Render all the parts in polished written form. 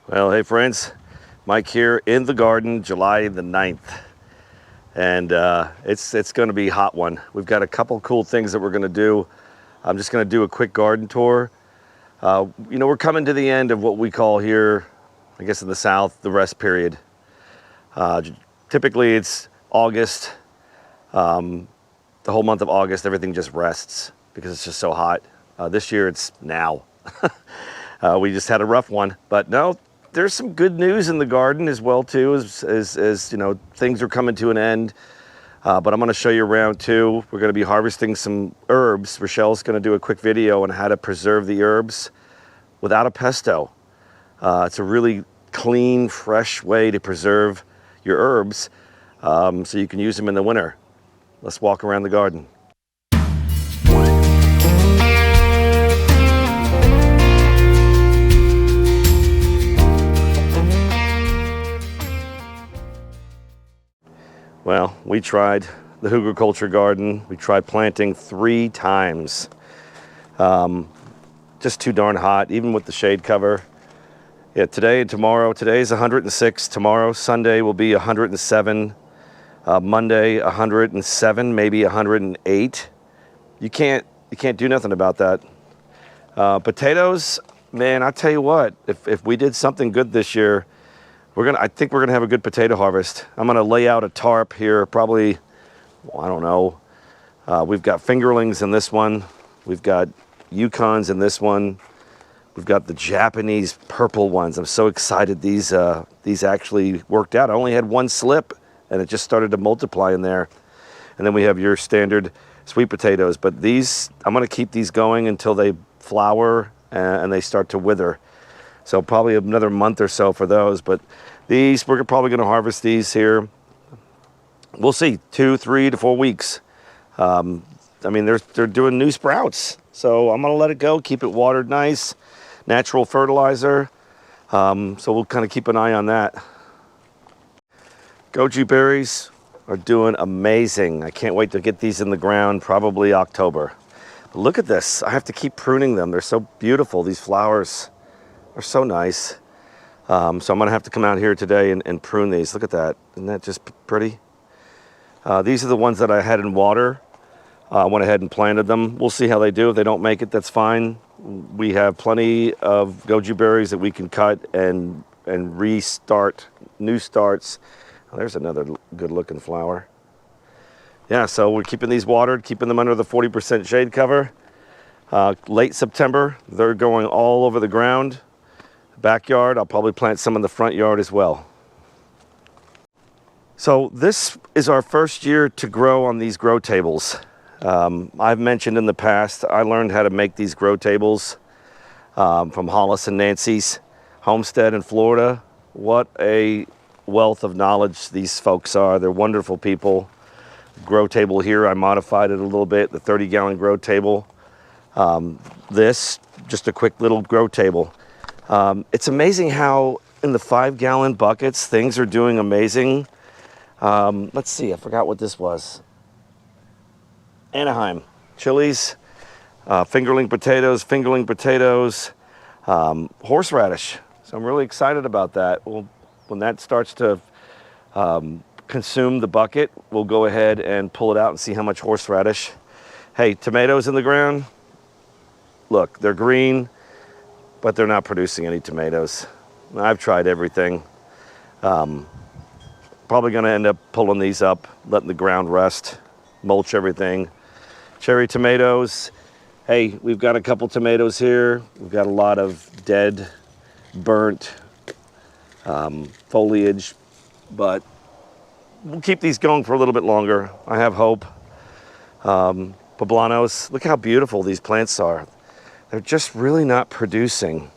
Well, hey friends, Mike here in the garden, July the 9th. And it's going to be a hot one. We've got a couple cool things that we're going to do. I'm just going to do a quick garden tour. We're coming to the end of what we call here, I guess in the South, the rest period. Typically it's August. The whole month of August, everything just rests because it's just so hot. This year it's now. We just had a rough one, but no, there's some good news in the garden as well too, as you know, things are coming to an end. But I'm going to show you around too. We're going to be harvesting some herbs. Rochelle's going to do a quick video on how to preserve the herbs without a pesto. It's a really clean, fresh way to preserve your herbs, so you can use them in the winter. Let's walk around the garden. Well, we tried the hugelkultur garden. We tried planting 3 times. Just too darn hot, even with the shade cover. Yeah, today and tomorrow. Today's 106. Tomorrow, Sunday, will be 107. Monday, 107, maybe 108. You can't do nothing about that. Potatoes, man, I tell you what, if we did something good this year, I think we're gonna have a good potato harvest. I'm gonna lay out a tarp here, probably, well, I don't know. We've got fingerlings in this one. We've got Yukons in this one. We've got the Japanese purple ones. I'm so excited these actually worked out. I only had 1 slip and it just started to multiply in there. And then we have your standard sweet potatoes, but these, I'm gonna keep these going until they flower and they start to wither. So probably another month or so for those, but these, we're probably gonna harvest these here. We'll see, 2, 3 to 4 weeks. I mean, they're doing new sprouts. So I'm gonna let it go, keep it watered nice, natural fertilizer. So we'll kind of keep an eye on that. Goju berries are doing amazing. I can't wait to get these in the ground, probably October. But look at this, I have to keep pruning them. They're so beautiful, these flowers. Are so nice. So I'm gonna have to come out here today and prune these. Look at that, isn't that just pretty? These are the ones that I had in water. I went ahead and planted them. We'll see how they do. If they don't make it, that's fine. We have plenty of goju berries that we can cut and restart, new starts. Oh, there's another good looking flower. Yeah, so we're keeping these watered, keeping them under the 40% shade cover. Late September, they're going all over the ground. Backyard, I'll probably plant some in the front yard as well. So this is our first year to grow on these grow tables. I've mentioned in the past, I learned how to make these grow tables from Hollis and Nancy's homestead in Florida. What a wealth of knowledge these folks are. They're wonderful people. Grow table here, I modified it a little bit, the 30-gallon grow table. This, just a quick little grow table. It's amazing how in the 5-gallon buckets, things are doing amazing. Let's see, I forgot what this was. Anaheim, chilies, fingerling potatoes, horseradish. So I'm really excited about that. When that starts to consume the bucket, we'll go ahead and pull it out and see how much horseradish. Hey, tomatoes in the ground. Look, they're green, but they're not producing any tomatoes. I've tried everything. Probably gonna end up pulling these up, letting the ground rest, mulch everything. Cherry tomatoes. Hey, we've got a couple tomatoes here. We've got a lot of dead, burnt foliage, but we'll keep these going for a little bit longer. I have hope. Poblanos, look how beautiful these plants are. They're just really not producing.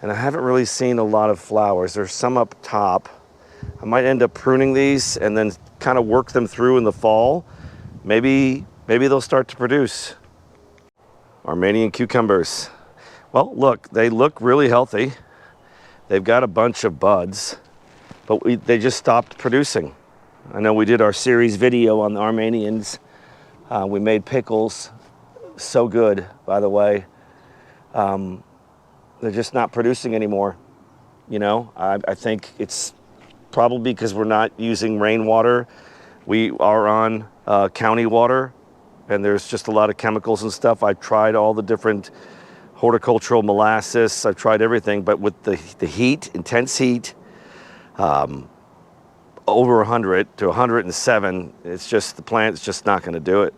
And I haven't really seen a lot of flowers. There's some up top. I might end up pruning these and then kind of work them through in the fall. Maybe they'll start to produce. Armenian cucumbers. Well, look, they look really healthy. They've got a bunch of buds, but they just stopped producing. I know we did our series video on the Armenians. We made pickles. So good, by the way. They're just not producing anymore. You know, I think it's probably because we're not using rainwater. We are on county water, and there's just a lot of chemicals and stuff. I've tried all the different horticultural molasses. I've tried everything, but with the heat, intense heat, over 100 to 107, it's just, the plant's just not going to do it.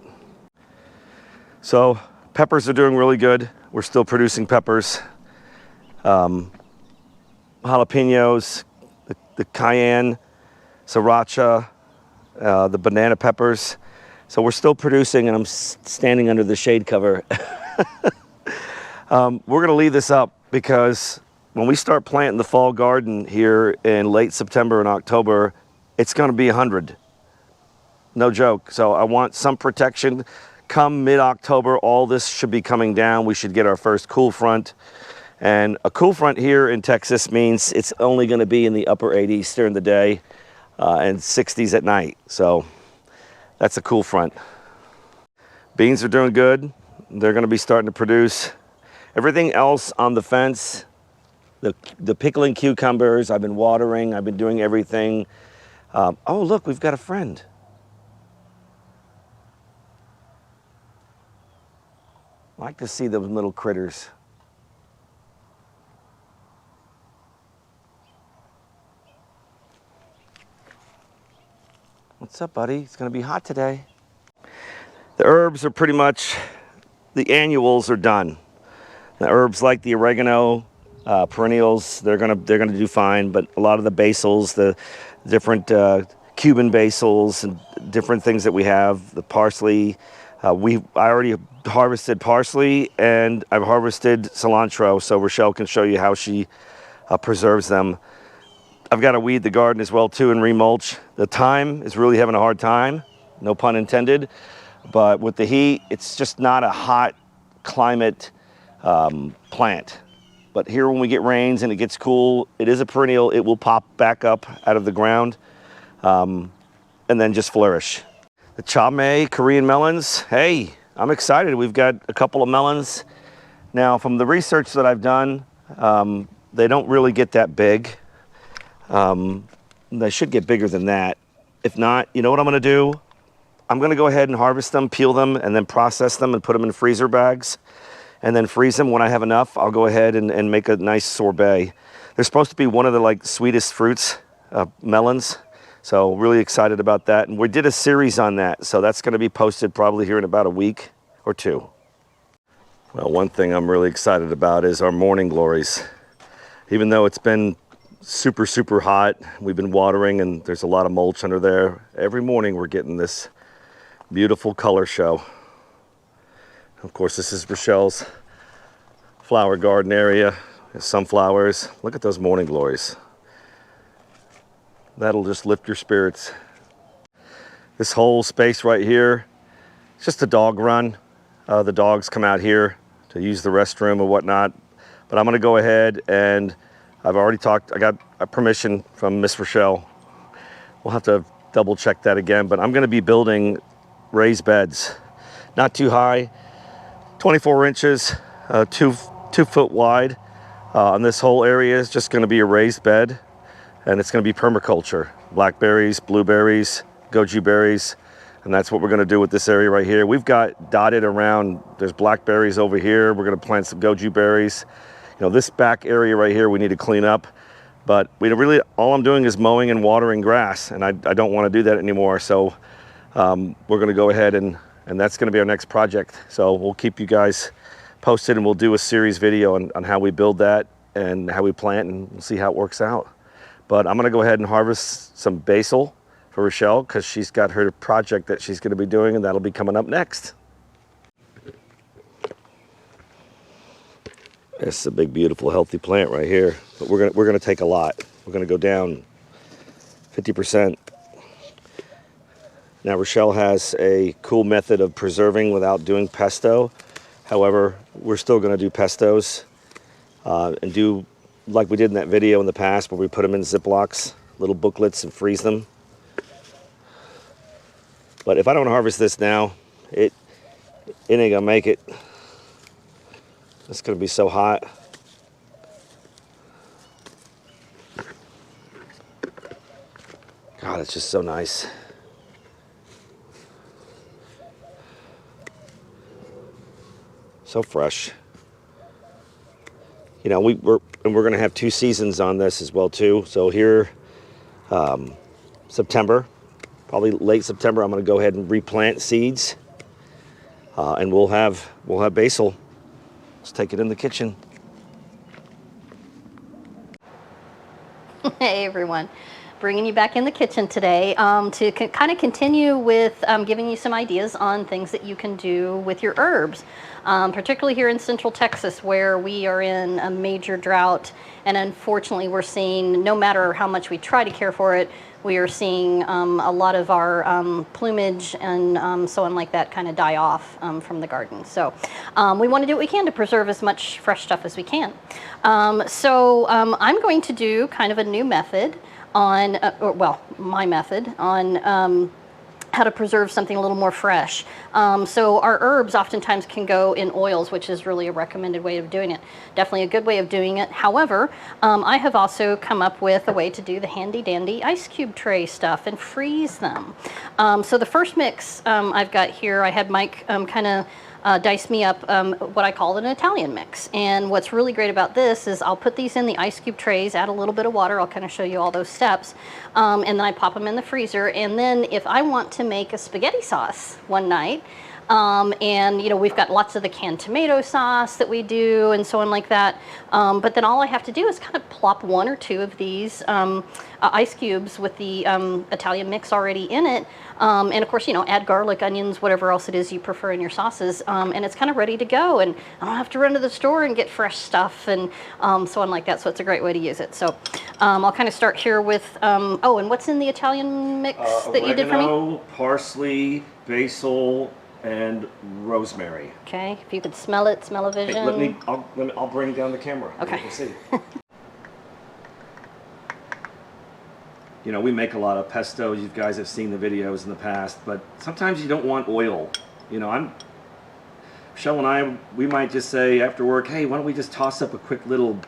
So peppers are doing really good. We're still producing peppers. Jalapenos, the cayenne, sriracha, the banana peppers. So we're still producing, and I'm standing under the shade cover. We're going to leave this up because when we start planting the fall garden here in late September and October, it's going to be 100. No joke. So I want some protection. Come mid-October, all this should be coming down. We should get our first cool front. And a cool front here in Texas means it's only going to be in the upper 80s during the day and 60s at night. So that's a cool front. Beans are doing good. They're going to be starting to produce. Everything else on the fence, the pickling cucumbers, I've been watering, I've been doing everything. Oh, look, we've got a friend. I like to see those little critters. What's up, buddy? It's going to be hot today. The herbs are pretty much, the annuals are done. The herbs like the oregano, perennials, they're gonna do fine. But a lot of the basils, the different Cuban basils and different things that we have, the parsley. I already harvested parsley, and I've harvested cilantro. So Rochelle can show you how she preserves them. I've got to weed the garden as well too and remulch. The thyme is really having a hard time, no pun intended. But with the heat, it's just not a hot climate plant. But here when we get rains and it gets cool, it is a perennial. It will pop back up out of the ground and then just flourish. The chame Korean melons, hey, I'm excited. We've got a couple of melons. Now from the research that I've done, they don't really get that big. They should get bigger than that. If not, you know what I'm gonna do? I'm gonna go ahead and harvest them, peel them, and then process them and put them in freezer bags and then freeze them. When I have enough, I'll go ahead and make a nice sorbet. They're supposed to be one of the sweetest fruits, melons. So really excited about that. And we did a series on that. So that's gonna be posted probably here in about a week or two. Well, one thing I'm really excited about is our morning glories. Even though it's been super, super hot, we've been watering and there's a lot of mulch under there. Every morning we're getting this beautiful color show. Of course, this is Rochelle's flower garden area. There's sunflowers. Look at those morning glories. That'll just lift your spirits. This whole space right here, it's just a dog run. The dogs come out here to use the restroom or whatnot. But I'm gonna go ahead and I've already talked, I got a permission from Miss Rochelle. We'll have to double check that again, but I'm gonna be building raised beds. Not too high, 24 inches, 2 foot wide. And this whole area is just gonna be a raised bed, and it's gonna be permaculture. Blackberries, blueberries, goju berries, and that's what we're gonna do with this area right here. We've got dotted around, there's blackberries over here. We're gonna plant some goju berries. You know, this back area right here we need to clean up, but all I'm doing is mowing and watering grass, and I don't wanna do that anymore. So we're gonna go ahead and that's gonna be our next project. So we'll keep you guys posted, and we'll do a series video on how we build that and how we plant, and we'll see how it works out. But I'm gonna go ahead and harvest some basil for Rochelle because she's got her project that she's gonna be doing, and that'll be coming up next. This is a big, beautiful, healthy plant right here. But we're gonna take a lot. We're gonna go down 50%. Now Rochelle has a cool method of preserving without doing pesto. However, we're still gonna do pestos and do like we did in that video in the past where we put them in Ziplocs, little booklets, and freeze them. But if I don't harvest this now, it ain't gonna make it. It's gonna be so hot. God, it's just so nice. So fresh. You know, we're going to have 2 seasons on this as well too. So here, September, probably late September, I'm going to go ahead and replant seeds, and we'll have basil. Let's take it in the kitchen. Hey everyone, bringing you back in the kitchen today to kind of continue with giving you some ideas on things that you can do with your herbs, particularly here in Central Texas, where we are in a major drought, and unfortunately we're seeing, no matter how much we try to care for it, we are seeing a lot of our plumage and so on like that kind of die off from the garden. So we want to do what we can to preserve as much fresh stuff as we can. So I'm going to do kind of a new method on, well, my method on how to preserve something a little more fresh. So our herbs oftentimes can go in oils, which is really a recommended way of doing it. Definitely a good way of doing it. However, I have also come up with a way to do the handy dandy ice cube tray stuff and freeze them. So the first mix I've got here, I had Mike kind of dice me up what I call an Italian mix. And what's really great about this is I'll put these in the ice cube trays, add a little bit of water, I'll kind of show you all those steps, and then I pop them in the freezer. And then if I want to make a spaghetti sauce one night, and you know, we've got lots of the canned tomato sauce that we do and so on like that, but then all I have to do is kind of plop 1 or 2 of these ice cubes with the Italian mix already in it, and of course, you know, add garlic, onions, whatever else it is you prefer in your sauces, and it's kind of ready to go, and I don't have to run to the store and get fresh stuff and so on like that. So it's a great way to use it. So I'll kind of start here with oh, and what's in the Italian mix that you did for me? Parsley, basil, and rosemary. Okay, if you could smell it, smell-o-vision. Hey, I'll bring down the camera. Okay. You can see. You know, we make a lot of pesto. You guys have seen the videos in the past, but sometimes you don't want oil. You know, Rochelle and I, we might just say after work, hey, why don't we just toss up a quick little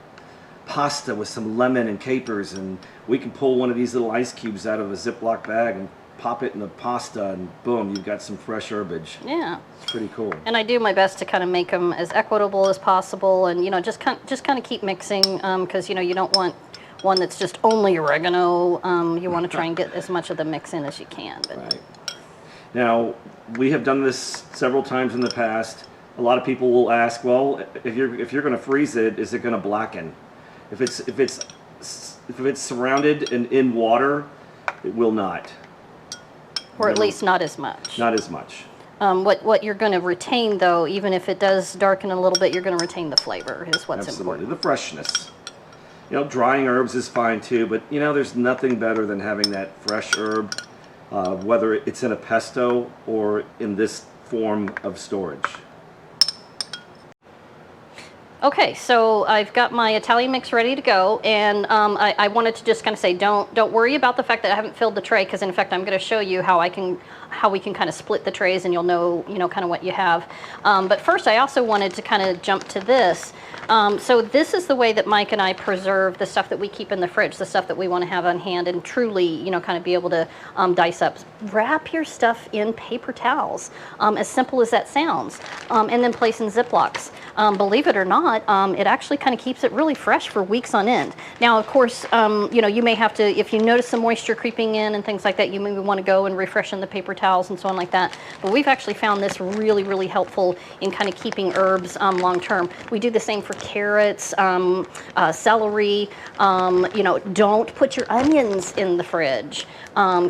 pasta with some lemon and capers, and we can pull one of these little ice cubes out of a Ziploc bag and pop it in the pasta, and boom, you've got some fresh herbage. Yeah. It's pretty cool. And I do my best to kind of make them as equitable as possible, and you know, just kind of keep mixing, because you know, you don't want one that's just only oregano. You want to try and get as much of the mix in as you can. But. Right. Now, we have done this several times in the past. A lot of people will ask, well, if you're going to freeze it, is it going to blacken? If it's surrounded and in water, it will not. Or at least not as much. Not as much. What you're going to retain, though, even if it does darken a little bit, you're going to retain the flavor, is what's Absolutely. important. The freshness. You know, drying herbs is fine too, but you know, there's nothing better than having that fresh herb, whether it's in a pesto or in this form of storage. Okay, so I've got my Italian mix ready to go, and I wanted to just kind of say, don't worry about the fact that I haven't filled the tray, because in fact I'm going to show you how we can kind of split the trays, and you'll know kind of what you have. But first, I also wanted to kind of jump to this. So this is the way that Mike and I preserve the stuff that we keep in the fridge, the stuff that we want to have on hand and truly, kind of be able to dice up. Wrap your stuff in paper towels, as simple as that sounds, and then place in Ziplocs. Believe it or not, it actually kind of keeps it really fresh for weeks on end. Now, of course, you may have to, if you notice some moisture creeping in and things like that, you may want to go and refresh in the paper towels and so on like that. But we've actually found this really, really helpful in kind of keeping herbs long term. We do the same for carrots, celery. Don't put your onions in the fridge.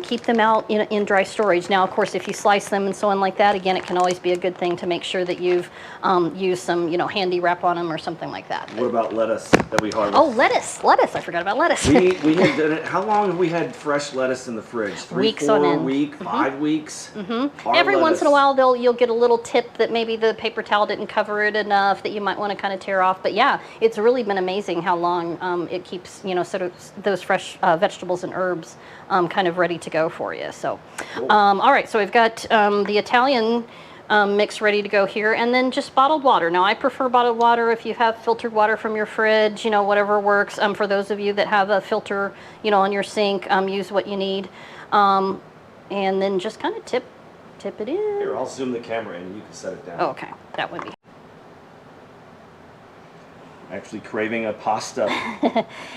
Keep them out in dry storage. Now, of course, if you slice them and so on like that, again, it can always be a good thing to make sure that you've used some, handy wrap on them or something like that. What about lettuce that we harvest? Oh, lettuce! I forgot about lettuce. We had done it. How long have we had fresh lettuce in the fridge? 3, Weeks 4 on end. week, 5 weeks. Every once in a while, you'll get a little tip that maybe the paper towel didn't cover it enough that you might want to kind of tear off. But yeah, it's really been amazing how long it keeps sort of those fresh vegetables and herbs kind of ready to go for you. So, cool. all right, so we've got the Italian mix ready to go here, and then just bottled water. Now I prefer bottled water. If you have filtered water from your fridge, you know, whatever works. For those of you that have a filter, you know, on your sink, use what you need, and then just kind of tip it in. Here, I'll zoom the camera in and you can set it down. Oh, okay, that would be. Actually craving a pasta.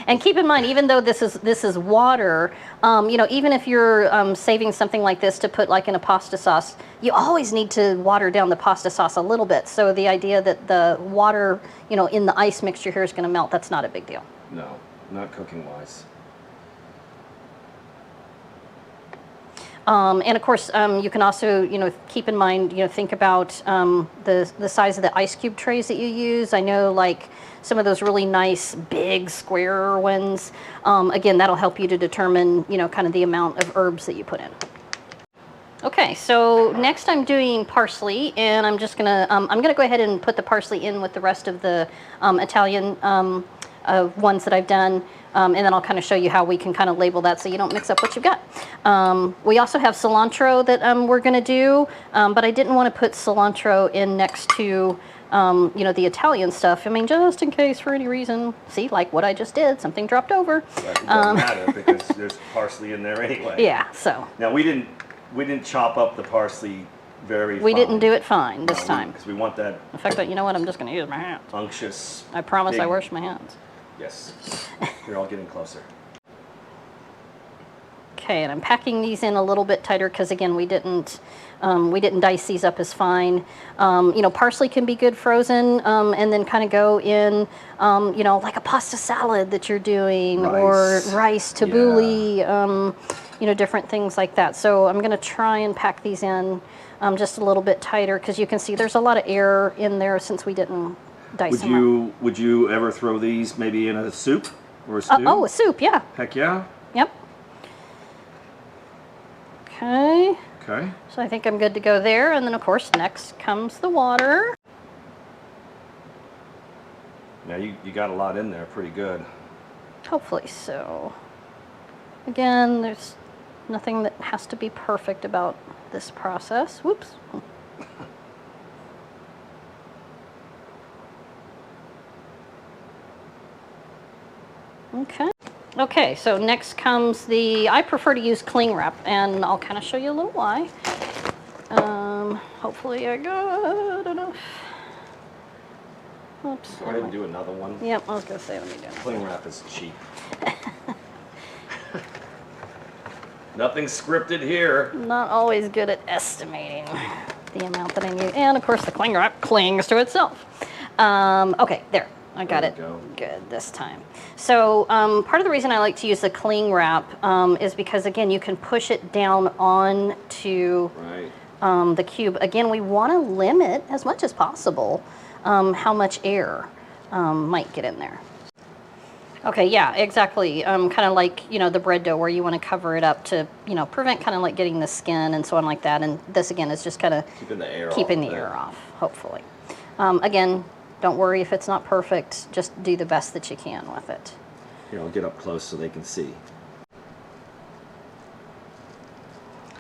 And keep in mind, even though this is water, you know, even if you're saving something like this to put like in a pasta sauce, you always need to water down the pasta sauce a little bit. So the idea that the water, you know, in the ice mixture here is going to melt, that's not a big deal. No, not cooking wise. And of course, you can also, you know, keep in mind, you know, think about the size of the ice cube trays that you use. I know, like, some of those really nice big square ones. Again, that'll help you to determine, you know, kind of the amount of herbs that you put in. Okay, so next I'm doing parsley, and I'm just gonna go ahead and put the parsley in with the rest of the Italian ones that I've done. And then I'll kind of show you how we can kind of label that so you don't mix up what you've got. We also have cilantro that we're going to do, but I didn't want to put cilantro in next to, you know, the Italian stuff. I mean, just in case for any reason. See, like what I just did, something dropped over. But it doesn't matter because there's parsley in there anyway. Yeah, so. Now we didn't chop up the parsley very We fine. didn't do it fine this time. Because we want that In fact, you know what? I'm just going to use my hands. unctuous. I promise I big- wash my hands. Yes. You're all getting closer. Okay, and I'm packing these in a little bit tighter because, again, we didn't dice these up as fine. You know, parsley can be good frozen, and then kind of go in, you know, like a pasta salad that you're doing, or rice tabbouleh, you know, different things like that. So I'm going to try and pack these in just a little bit tighter because you can see there's a lot of air in there since we didn't dice them up. Would you ever throw these maybe in a soup or a stew? Oh, a soup, yeah. Heck yeah. Yep. Okay. Okay. So I think I'm good to go there. And then, of course, next comes the water. Now you got a lot in there, pretty good. Hopefully so. Again, there's nothing that has to be perfect about this process. Whoops. Okay. Okay, so next comes I prefer to use cling wrap, and I'll kind of show you a little why. Hopefully I got enough. Oops. Go ahead and do another one. Yep, I was going to say, let me do another. Cling wrap is cheap. Nothing scripted here. Not always good at estimating the amount that I need. And of course the cling wrap clings to itself. Okay, there. I got it good this time. So part of the reason I like to use the cling wrap is because, again, you can push it down onto the cube. Again, we want to limit as much as possible how much air might get in there. Okay, yeah, exactly. Kind of like, you know, the bread dough where you want to cover it up to, you know, prevent kind of like getting the skin and so on like that. And this, again, is just kind of keeping the air off, hopefully. Again, don't worry if it's not perfect. Just do the best that you can with it. Here, I'll get up close so they can see.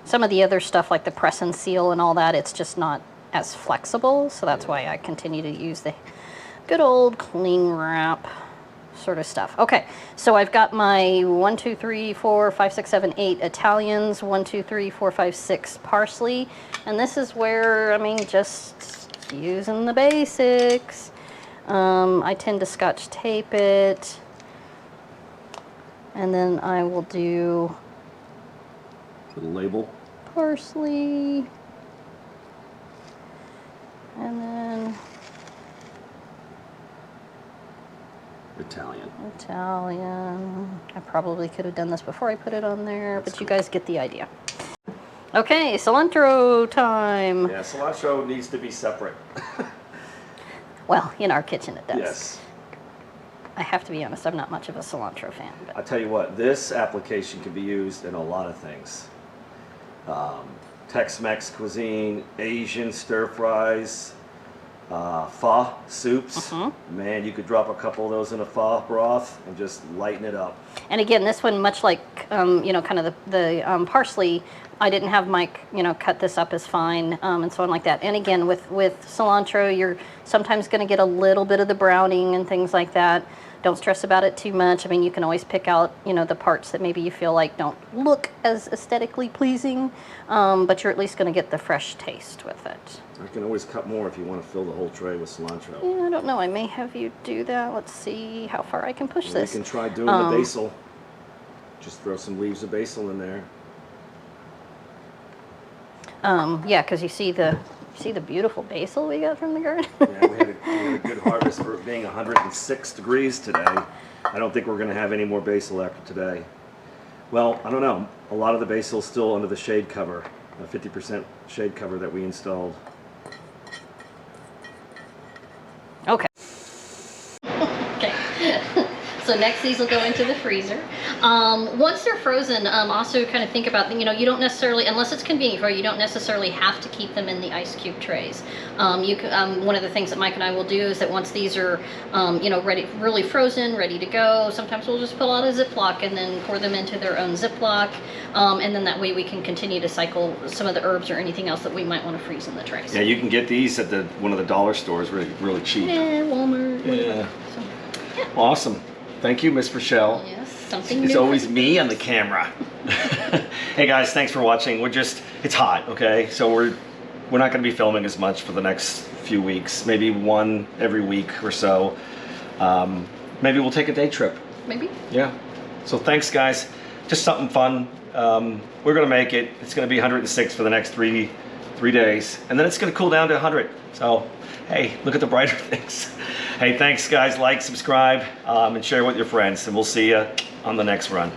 Some of the other stuff like the press and seal and all that, it's just not as flexible. So that's why I continue to use the good old cling wrap sort of stuff. Okay, so I've got my 1, 2, 3, 4, 5, 6, 7, 8 Italians, 1, 2, 3, 4, 5, 6 parsley. And this is where, I mean, just using the basics. I tend to Scotch tape it, and then I will do For the label. Parsley, and then Italian. I probably could have done this before I put it on there, but you guys get the idea. Okay, cilantro time. Yeah, cilantro needs to be separate. Well, in our kitchen it does. Yes. I have to be honest, I'm not much of a cilantro fan. But I'll tell you what, this application can be used in a lot of things. Tex-Mex cuisine, Asian stir fries, pho soups. Man, you could drop a couple of those in a pho broth and just lighten it up. And again, this one, much like you know, kind of the parsley, I didn't have Mike, you know, cut this up as fine, and so on like that. And again, with cilantro, you're sometimes going to get a little bit of the browning and things like that. Don't stress about it too much. I mean, you can always pick out, you know, the parts that maybe you feel like don't look as aesthetically pleasing, but you're at least going to get the fresh taste with it. I can always cut more if you want to fill the whole tray with cilantro. Yeah, I don't know. I may have you do that. Let's see how far I can push this. You can try doing the basil. Just throw some leaves of basil in there. Yeah, because you see the beautiful basil we got from the garden. Yeah, we had a good harvest for it being 106 degrees today. I don't think we're going to have any more basil after today. Well, I don't know. A lot of the basil is still under the shade cover, a 50% shade cover that we installed. Okay. Okay. So next these will go into the freezer. Once they're frozen, also kind of think about, you know, you don't necessarily, unless it's convenient for you, you don't necessarily have to keep them in the ice cube trays. You can, one of the things that Mike and I will do is that once these are, you know, really frozen, ready to go, sometimes we'll just pull out a Ziploc and then pour them into their own Ziploc. And then that way we can continue to cycle some of the herbs or anything else that we might want to freeze in the trays. Yeah, you can get these at one of the dollar stores really cheap. Yeah, Walmart. Yeah. So, yeah. Awesome. Thank you, Miss Rochelle. Yes, something new. It's always me on the camera. Hey guys, thanks for watching. It's hot, okay? So we're not going to be filming as much for the next few weeks. Maybe one every week or so. Maybe we'll take a day trip. Maybe. Yeah. So thanks, guys. Just something fun. We're going to make it. It's going to be 106 for the next three days, and then it's going to cool down to 100. So, hey, look at the brighter things. Hey, thanks, guys. Like, subscribe, and share with your friends, and we'll see you on the next run.